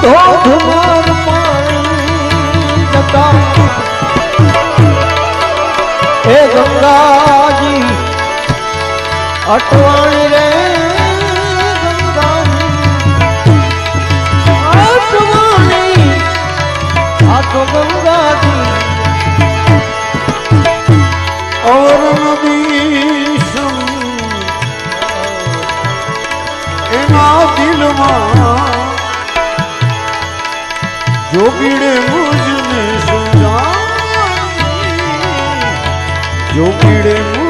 ધોધમાર પાણી જતા એ ગંગાજી અટવાણી રે ગંગાજી અટવાણી આ તો ગંગાજી और नदी एना दिलમાં જોગીડે મુજને સમજાવી જોગીડે